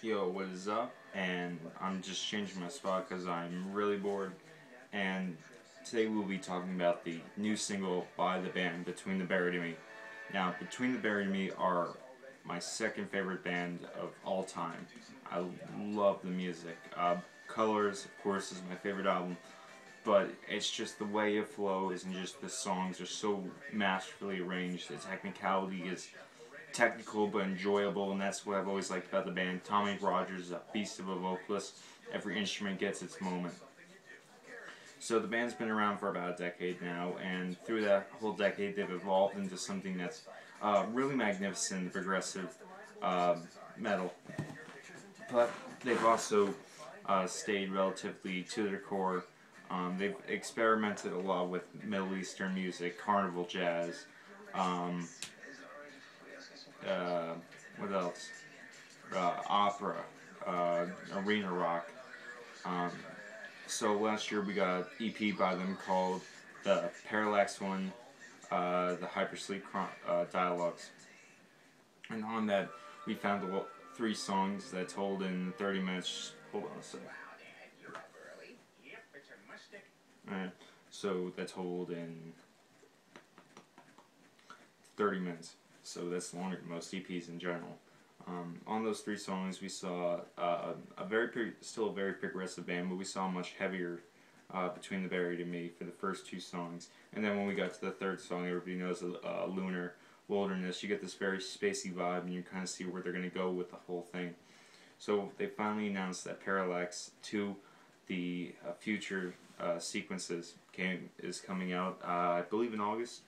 Yo, what is up? And I'm just changing my spot because I'm really bored. And today we'll be talking about the new single by the band Between the Buried and Me. Now, Between the Buried and Me are my second favorite band of all time. I love the music. Colors, of course, is my favorite album. But it's just the way it flows and just the songs are so masterfully arranged. The technicality is technical but enjoyable, and that's what I've always liked about the band. Tommy Rogers is a beast of a vocalist. Every instrument gets its moment. So the band's been around for about a decade now, and through that whole decade they've evolved into something that's really magnificent, progressive metal. But they've also stayed relatively to their core. They've experimented a lot with Middle Eastern music, carnival jazz, what else? Opera, arena rock. Um, so last year we got an EP by them called the Parallax One, the Hypersleep Dialogues. And on that we found three songs that told in 30 minutes. Hold on a second. Alright, so that's told in 30 minutes. So that's longer than most EPs in general. On those three songs, we saw still a very progressive band, but we saw much heavier Between the Buried and Me for the first two songs. And then when we got to the third song, everybody knows Lunar Wilderness, you get this very spacey vibe, and you kind of see where they're going to go with the whole thing. So they finally announced that Parallax 2, the future sequences, is coming out, I believe in August.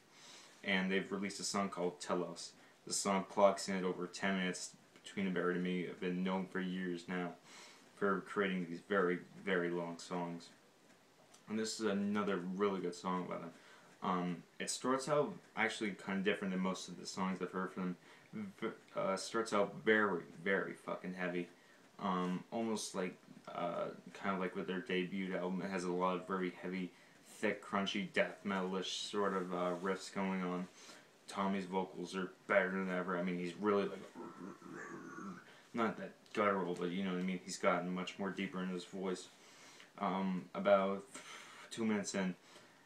And they've released a song called Telos. The song clocks in at over 10 minutes. Between the Buried and Me have been known for years now for creating these very, very long songs. And this is another really good song by them. It starts out actually kind of different than most of the songs I've heard from them. Starts out very, very fucking heavy. Almost like, kind of like with their debut album. It has a lot of very heavy, thick, crunchy, death metalish sort of riffs going on. Tommy's vocals are better than ever. I mean, he's really like, not that guttural, but you know what I mean. He's gotten much more deeper in his voice. About 2 minutes in,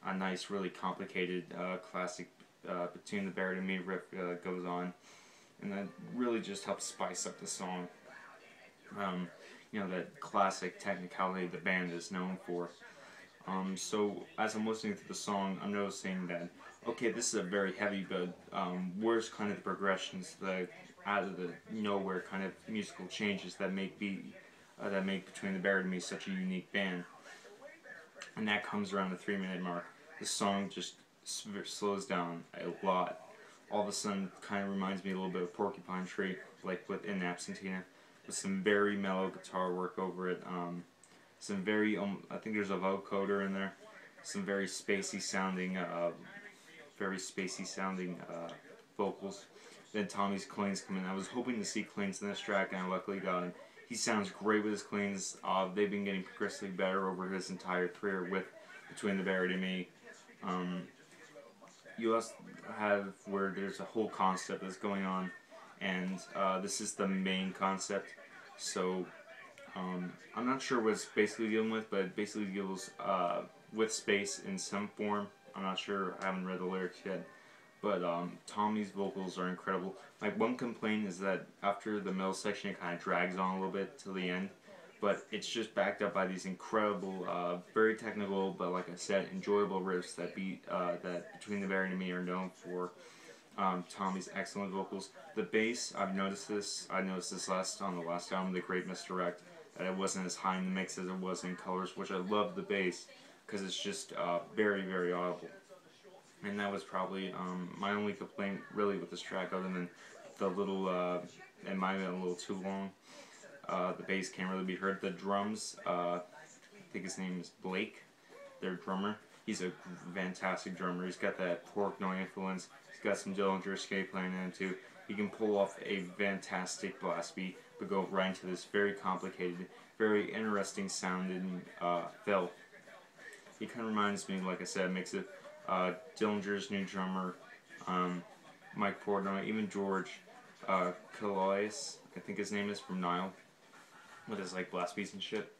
a nice, really complicated, classic Between the Buried and Me riff goes on, and that really just helps spice up the song. You know, that classic technicality the band is known for. So as I'm listening to the song, I'm noticing that, okay, this is a very heavy, but where's kind of the progressions, the out of the nowhere kind of musical changes that make Between the Buried and Me such a unique band. And that comes around the 3-minute mark. The song just slows down a lot. All of a sudden, kind of reminds me a little bit of Porcupine Tree, like within Absentina, with some very mellow guitar work over it. Some very, I think there's a vocoder in there. Some very spacey sounding vocals. Then Tommy's cleans come in. I was hoping to see cleans in this track, and I luckily got him. He sounds great with his cleans. They've been getting progressively better over his entire career with Between the Buried and Me. You also have where there's a whole concept that's going on, and this is the main concept. So I'm not sure what it's basically dealing with, but it basically deals with space in some form. I'm not sure, I haven't read the lyrics yet. But Tommy's vocals are incredible. My one complaint is that after the middle section it kind of drags on a little bit till the end. But it's just backed up by these incredible, very technical, but like I said, enjoyable riffs that Between the Buried and Me are known for. Tommy's excellent vocals. The bass, I noticed this on the last album, The Great Misdirect, that it wasn't as high in the mix as it was in Colors, which I love the bass, because it's just very, very audible. And that was probably my only complaint really with this track, other than the little, it might have been a little too long. The bass can't really be heard. The drums, I think his name is Blake, their drummer. He's a fantastic drummer. He's got that Portnoy influence. He's got some Dillinger skate playing in him too. He can pull off a fantastic blast beat, but go right into this very complicated, very interesting sounding fill. He kind of reminds me, like I said, makes it Dillinger's new drummer, Mike Portnoy, even George Calais, I think his name is, from Nile. with his like blast beats and shit,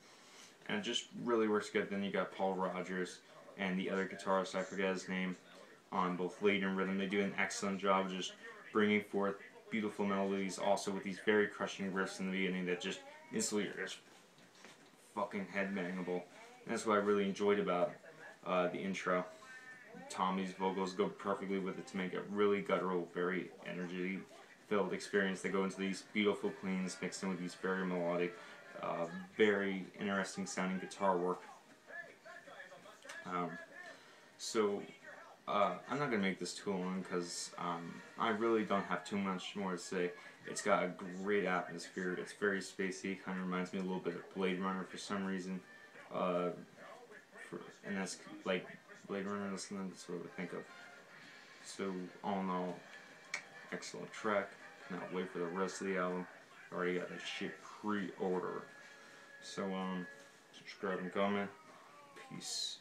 and it just really works good. Then you got Paul Rogers and the other guitarist, I forget his name, on both lead and rhythm. They do an excellent job of just bringing forth beautiful melodies, also with these very crushing riffs in the beginning that just instantly are just fucking headbangable. And that's what I really enjoyed about the intro. Tommy's vocals go perfectly with it to make a really guttural, very energy-filled experience. They go into these beautiful cleans mixed in with these very melodic, very interesting sounding guitar work. So I'm not going to make this too long because I really don't have too much more to say. It's got a great atmosphere. It's very spacey. Kind of reminds me a little bit of Blade Runner for some reason. And that's like Blade Runner, that's what I think of. So all in all, excellent track. Cannot wait for the rest of the album. Already got that shit pre-order. So subscribe and comment. Peace.